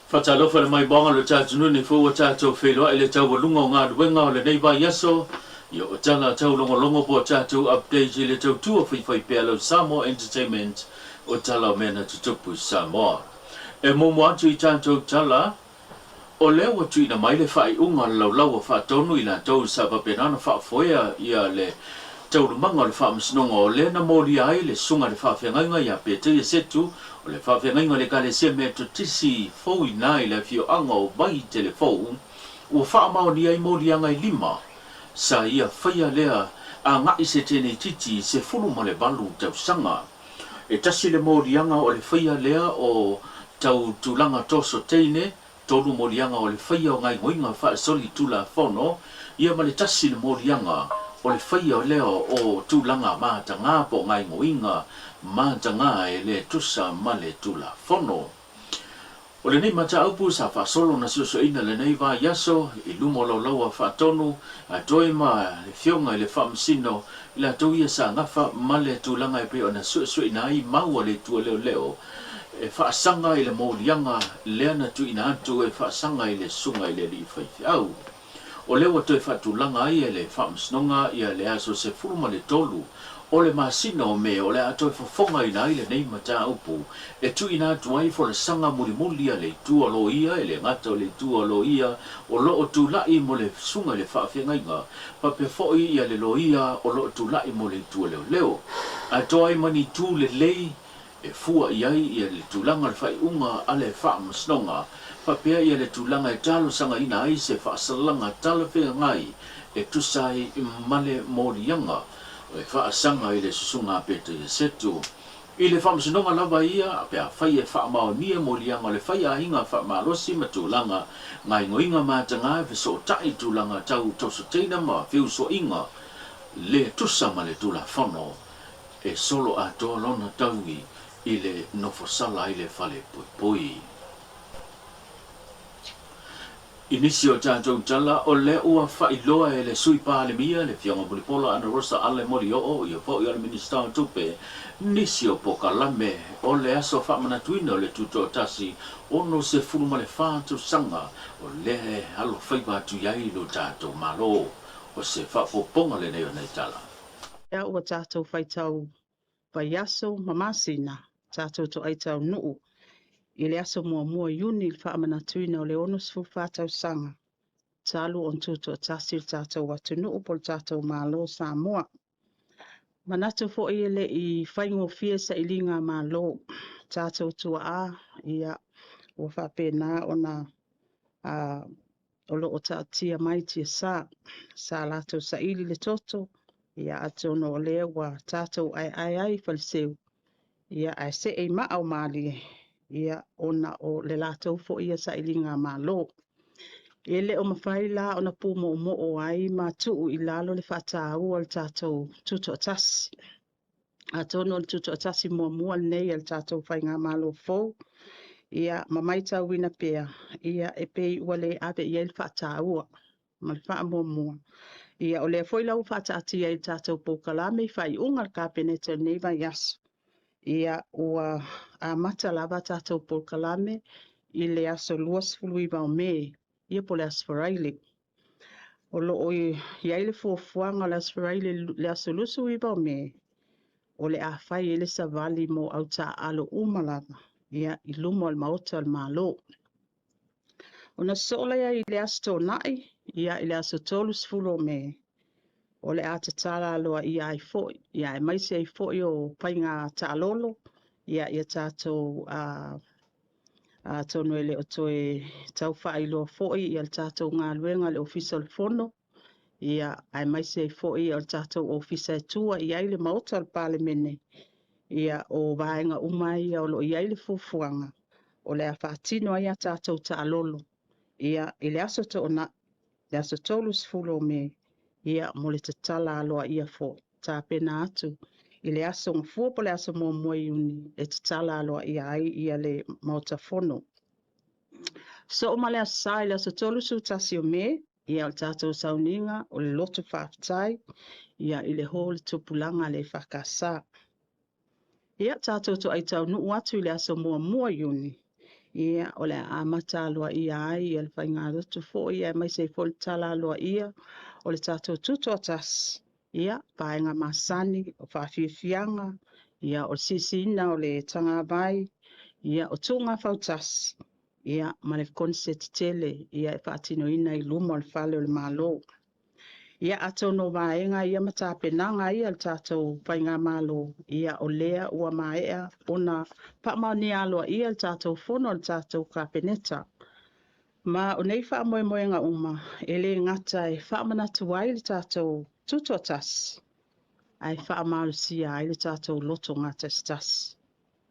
Fatalo fa mai bonga lo cha tunu ni fu cha cho fe lo ele cha wo lungo nga de nga le nei ba yaso yo cha la cha longo po cha to update le cha tu fi fi pe lo Samo Entertainment o cha la mena tu pu Samo e mo mo tu cha cha la o le wo tu na mai le fa I unga lo fa tonu ila to sa pa pe na fa foya ia le tau manga le fa msnonga o le na mori ai le sunga le fa fenga ya pe te setu o le fa fenga le kale se me to tisi fo nai le fio anga o vai telefon o fa ma o ai mori anga lima sa ia faia lea a nga se tene titi se fulu mo le balu tau sanga e tasi le mori anga o le faia lea o tau tulanga toso teine tolu mori anga o le faia o ngai ngoinga fa soli tula fono ia ma le tasi le mori anga o le whaia o leo o tūlanga mātanga po ngai ngoinga mātanga e le tusa ma le tula fono. O le nei mata aupu sa whasolo na suso ina le nei wā yaso I lumo lau laua whatonu a toima le fionga I le whamsino I la tauia sa ngafa ma le tūlanga e pe o na suso ina ai maua le tua leo leo e whaasanga I le mōlianga lea na tu ina atu e whaasanga I le sunga I le li whaifi au. O le wa toi fatulanga ai e le whamsnonga ia le aso se furuma le tolu o le masina o me o le atoi whafonga I nai le nei mata upu e tu ina atu ai fo le sanga muli le tua lo ia e le ngata o le tua lo ia o lo o tu lai mo le sunga le whaafenga inga pa pe foi ia le lo ia o lo o tu lai mo le tua leo leo a toi mani tu le lei e fua iai ia le tulanga le whai unga a le whamsnonga papea ia le tulanga e talo sanga ina ai se whaasalanga tala whenga ngai e tusai I male morianga e whaasanga I le susunga pete I setu. I le whamsinonga lava ia pea whai e whaamao nia morianga le whai a hinga whaamalosi ma tulanga ngai ngoinga mātanga e so tai tulanga tau toso teina ma whiu so inga le tusa ma le tula whano e solo a toa lona taugi I le nofosala I le whale pui pui. Inisio tātou tala o le ua whailoa e le sui pālemia le fionga mulipola ana rosa ale mori o I o po I ale minista o tupe nisio po kalame o le aso whamana tuina o le tuto tasi ono se furuma le whātou sanga o le halo whaipa tu iai lo tātou malo o se whapoponga le neo nei tala. Ia ua tātou whaitau whaiaso mamasina tātou to aitau nuu I le aso mua iuni le whaamana tuina o le ono sifu whātau sanga. Tālu on tūtu o tāsi tātou watu nuu pol tātou mālo Samoa. Manatu fo I le I whaingo fia sa ilinga mālo. Tātou tua a ia o whapena ona o lo o tātia mai tia sa lātou sa ili le toto. Ia atu no le wa tātou ai whalseu. Ia ai se e maa o mali ia ona o le lātou fo ia sa ilinga mālo. Ele o mawhai la ona pū mo o ai mātuu I lalo le whātāu al tātou tuto atasi. A tono le tuto atasi mua nei al tātou whai ngā mālo fōu. Ia mamaita wina pea. Ia e pei wale ave ia il whātāua. Ma le wha mua. Ia o le foi lau whātāti ai tātou pōkalame whai unga ka peneta nei vai yasu. Ia ua a mata lava tātou pōkalame I le aso luas fuluiva o me. Ia po le asfaraile. O lo o iai le fuafuanga le asfaraile le aso lusu iva o me. O le a whai le savali mo au ta alo umalava. Ia I lumo al maota al malo. O na sola ia I le asto nai. Ia I le aso tolus fulo o me. O le a tatala aloa ia ai foi. Ia e maisi ai foi o painga ta alolo. Ia tātou tono ele o toe tau whaailoa foi I al tātou ngā luenga le ofisa le fono. Ia ai maise ai foi al tātou ofisa e tua I ai le maota al palemene. Ia o vaenga umai ia o lo I ai le fufuanga. O le a whaatino ai a tātou ta alolo. Ia I le aso to ona, le aso tolus fulo me. Ia mo le tatala aloa ia fo. Tā pena atu. I le aso ngafua po le aso mua iuni e tatala aloa ia ai ia le maota fono. So o male asa i le aso tolu su tasi o me, ia o tātou sauninga o le loto whaafitai, ia I le ho le tupulanga le whakasa. Ia tātou to aitau nuu atu I le aso mua iuni. ia o le amata aloa ia ai ia le whainga roto fo ia mai se fo le tala aloa ia o le tātou tuto atas ia paenga masani o whawhiwhianga ia o sisina o le tanga vai ia o tunga fautas ia ma le konse tele ia e whaatino ina i luma o le whale o le malo ia atou no vaenga ia matapenanga ia le tātou whainga malo ia o lea ua maea ona paamani aloa ia le tātou fono le tātou kapeneta ma o nei whaamoemoenga uma e le ngata e whaamanatu ai le tātou tutotas ai whaamalusia ai le tātou loto ngata stas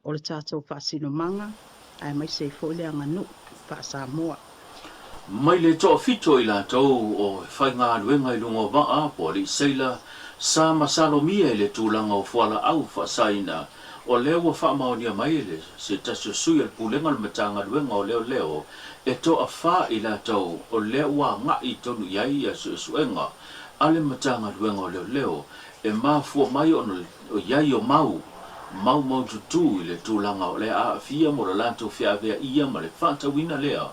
o le tātou whaasino manga ai mai se fole anga nu wha Samoa. Mai le toa fito i la tau o whainga aluenga i lungo waa po li seila sa masalo mia i le tūlanga o fuala au whaasaina o leo wa whaamaonia mai le se tasio sui al pulenga le matanga aluenga o leo e toa wha i la tau o leo wa ngā i tonu iai a suenga ale matanga aluenga o leo e maa fua mai o iai o mau tutu i le tūlanga o le a fia mo le lanto fia vea ia ma le whaatawina lea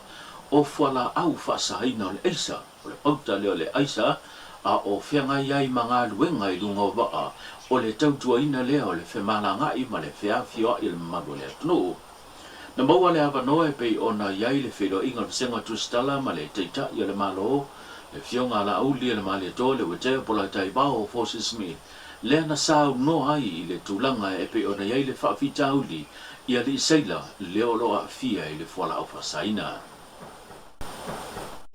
o fuala au whaasaina o le eisa, o le pauta leo le eisa, a o whianga iai mga luenga i lunga o waa, o le tautua ina lea o le whemalanga i ma le whia fioa i le maru lea tunu. Na maua le awa noe pei ona iai le whiro inga le senga tustala ma le teita i le malo, le fionga la auli le mali to le wete pola tai bao forces me. Le na sao no ai i le tūlanga e pei ona iai le whaafita auli i ali seila leo loa fia i le fuala au whaasaina.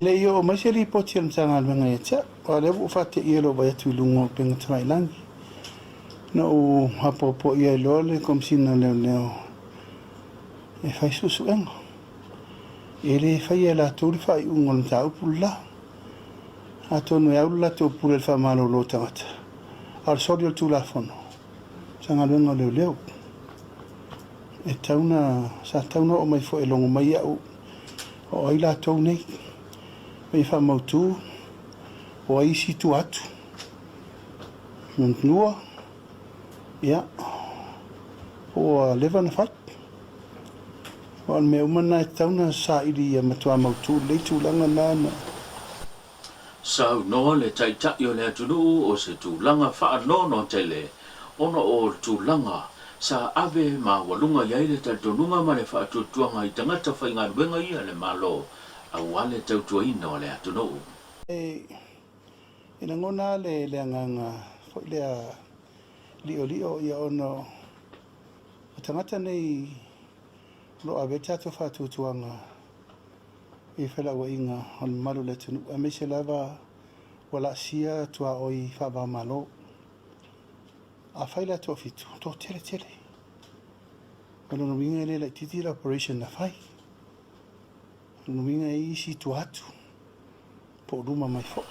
Le yo mai se li poti am tanga luenga e tia, o le wu fate i elo vai atu lungo penga tamai langi. No u hapopo i elo le komsina leo e fai susu engo. E le fai e la tūri fai ungo le ta upula. A tonu e aulu la te upula le fai malo lo tangata. Al sori o tū la fono. Tanga luenga leo. E tauna, sa tauna o mai fo e longo mai au. O ai la tau nei. Mai wha mautu, o ai si tu atu. Nua, ia, o lewa na whai. O me umana e tauna sa iri a matua mautu, le tūlanga nana. Sau noa le taitai o le atunu o se tūlanga wha no tele, ono o tūlanga sa ave ma walunga iai le taitonunga ma le wha atutuanga i tangata whainga ruenga ia le malo. A wale tautua ina o le atunu. Ina ngona le anganga, fo lea lio ia ono, o tangata nei lo ave tato whatutuanga i whela ua inga on malu le tunu. A me se lava wala sia tua oi whaba malo. A whaila to fitu, to tele. Wala no winga ele le titira operation na whai. Numinga i si tu atu. Po ruma mai fo.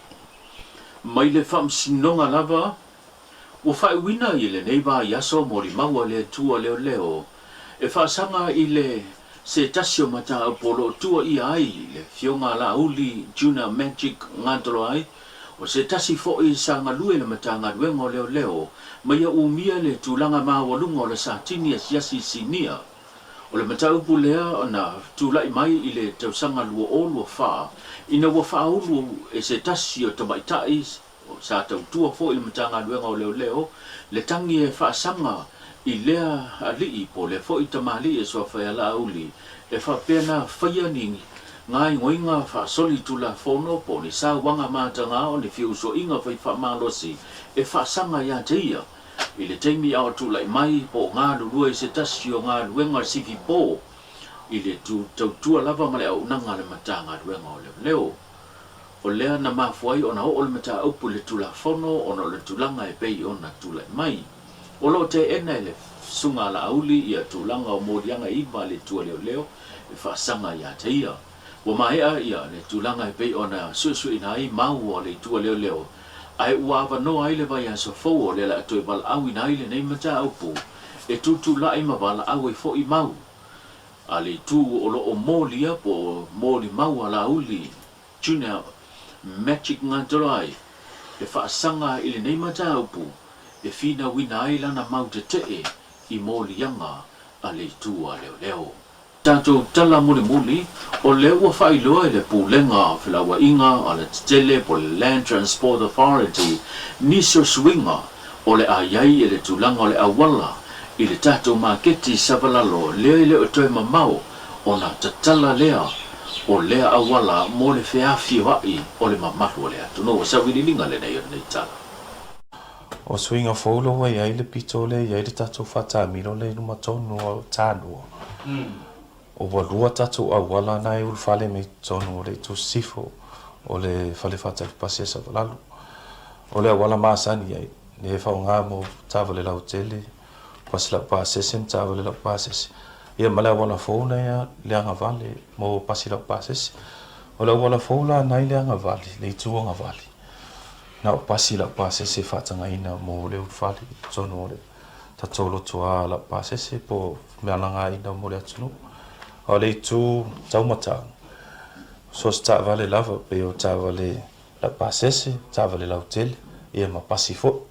Mai le whamsinonga lava, o whai wina i le neiva yaso mori maua le tua leo. E whaasanga i le se tasio mata apolo tua i ai le fionga la uli Juna Magic ngantolo ai. O se tasi fo i sanga lue le matanga luengo leo. Mai a umia le tūlanga maa walunga o le satini yasi sinia. O le mataupu lea ona tūlai mai i le tausanga lua o lua wha, ina ua wha ulu e se tasi o tamaitai, o sa tautua fo i le matanga luenga o leo, le tangi e whaasanga i lea alii po le fo i tamali e soa whai ala uli, e wha pena whaia ni ngai ngoinga wha soli tula fono po ni sa wanga mātanga o ni fiuso inga whai wha malosi, e whaasanga ia teia. I le teimi au tūlai mai po ngā lurua i se tasi o ngā luenga sivi po i le tautua lava ma le au nanga le mata ngā luenga o leo. O lea na mafuai o na o le mata aupu le tula fono o na le tulanga e pei o na tūlai mai. O lo te ena le sunga la auli i a tūlanga o morianga i ma le tua leo e whaasanga i a teia. Wa maea i a le tūlanga e pei o na susu ina i mau o le tua leo. Ai uawa no ai le vai aso fo le la toi bal au ina ile nei mata aupu e tutu la ima bala au e fo I mau ali tu o lo o molia po moli mau ala uli Juna Magic ngantolai e whaasanga ile nei mata aupu e fina wina ai lana mau te I moli yanga ali tu a leo. Tātou tala muli o le ua whailoa le pūlenga whilawa inga a le tele po le Land Transport Authority niso swinga o le aiai e le tūlanga o le awala i le tātou maketi savalalo lea le o toi mamau o na tatala lea o lea awala mo le whiawhi wai o le mamaru o le atu. No, sa wililinga le nei o nei tala. O swinga folo wa iai le pito le iai le tātou whatamiro le numa tonu o tānua. O walua tātou awala nai ulfale me tonu o le tu sifo o le whale whatai pasi e savalalu. O le awala maasani iai, ne whao ngā mo tāwale lau tele, pasila pāsese m tāwale lau pāsese. Ia male awala fōna ia le anga vale mo pasila pāsese. O le awala fōla nai le anga vale, le itu anga vale. Na o pasila pāsese whatanga ina mo le ulfale tonu o le tatolo tua la pāsese po mealanga ina mo le atunu. O le itu taumata. So sta vale lava pe o tāwale la pāsese, tāwale lau tele, ia ma pasi fo.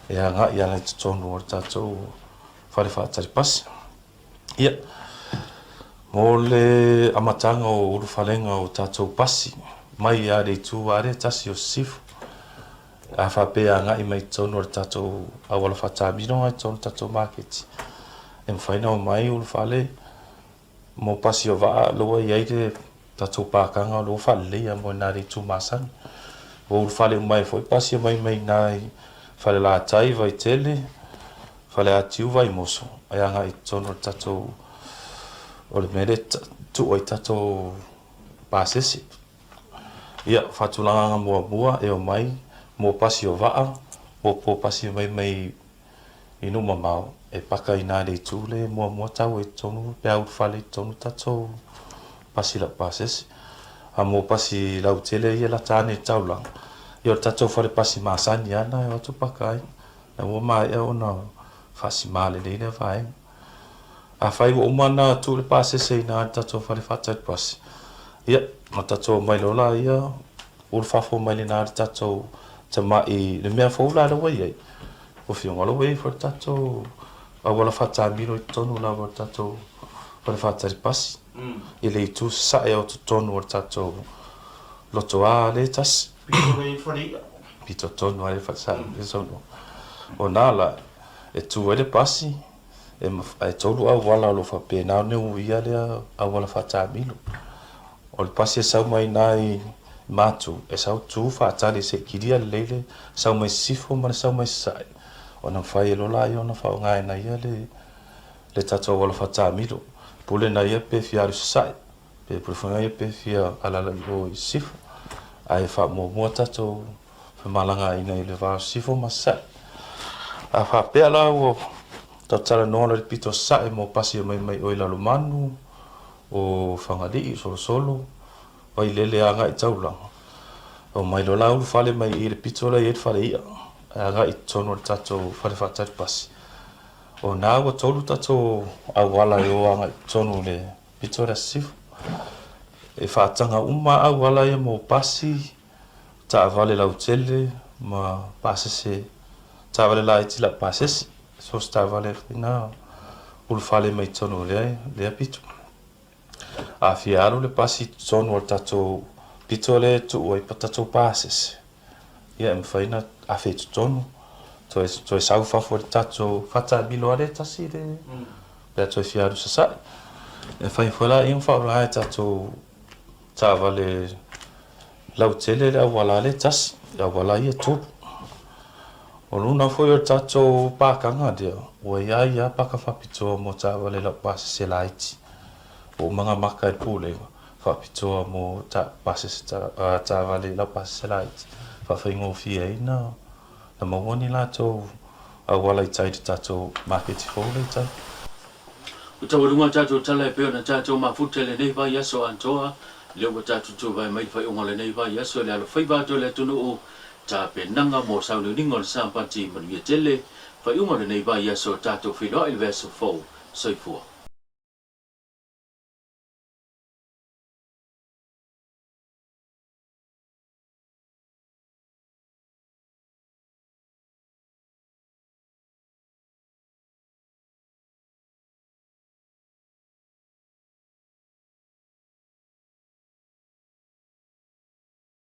Ia ngā ia lai tonu o le tātou whare whaatari pasi. Ia, mo le amatanga o uruwhalenga o tātou pasi, mai a re tū are tasi o sifu. A whapea ngā i mai tonu o tātou awala whatamino ai tonu tātou marketi. E mwhaina o mai uruwhale, mo pasi o waa loa i aire tātou pākanga o loa whalelea mo nā re tū māsani. O uruwhale o mai foi pasi o mai nai whale la tai vai tele, whale atiu vai moso. Ai anga i tono tātou o le mere tu oi tātou pāsesi. Ia, whatulanga mua e o mai, mo pasi o waa, mo po pasi o mai inu mamau. E paka i nāre i tūle, mua tau e tonu, pea urwhale i tonu tātou pasi la pāsesi. A mo pasi lau tele ia la tāne tau lang. Ia tātou whare pasi māsani ana e watu paka ai. Na mua mai e ona fasi male leile vai. A fai o mana tu le pase se na tato fare fatta pasi. Ia, ma tato mai lola ia ur fafo mai le na tato tama I le mea foula le wai ai. O fio ngalo wai for tato a wala fatta miro tonu la for tato fare fatta pasi. I le tu sa e o tonu or tato loto a le tas. Pito tonu ale fatta sono. O nala e tu ele pasi e tolu au wala lo fa pe na ne uia le au wala fa tamilo o le pasi e sau mai nai matu e sau tu fa tali se kiria lele sau mai sifo ma sau mai sai ona fai lo la yo na fa ngai na ia le tato wala fa tamilo pule na ia pe fiaru sai pe profuna ia pe fia ala la lo sifo ai fa mo tato fa malanga ina ile va sifo ma sai a fa pe ala o tala no le pito sa mo pasi mai o ila manu o fangadi solo o ile anga I taula o mai lo lau fale mai I le pito la I fale ia anga I tono tato fale fata pasi o na o tolu tato a wala yo anga tono le pito la sif e fatanga uma a wala ia mo pasi ta vale la utele ma pasese ta vale la itila pasese so sta vale na ul fale mai tono le apito a fiaro le pasi tono tato pitole tu oi patato passes ia me faina a feito tono to sau fa for tato fata bilore tasire per to fiaro sa e fai fola in fa la tato ta vale la utele la wala le tas la wala ia tu o luna foi o tato pakanga dia o ia paka whapitoa mo tāwale la pase se laiti o mga maka I pule whapitoa mo pase tāwale la pase se laiti whawhaingo fia ina na mawani la tō a wala I taiti tato marketi fōle tai O tawarunga tātou tala e peo na tātou mafutele nei vai aso antoa leo wa tātou tō vai mai whai onga le nei vai aso le alo whai bātou le tunu o ta penanga mo saulu ringo le sampati maria tele fa uma le nei vai aso tato filo il verso fo soifua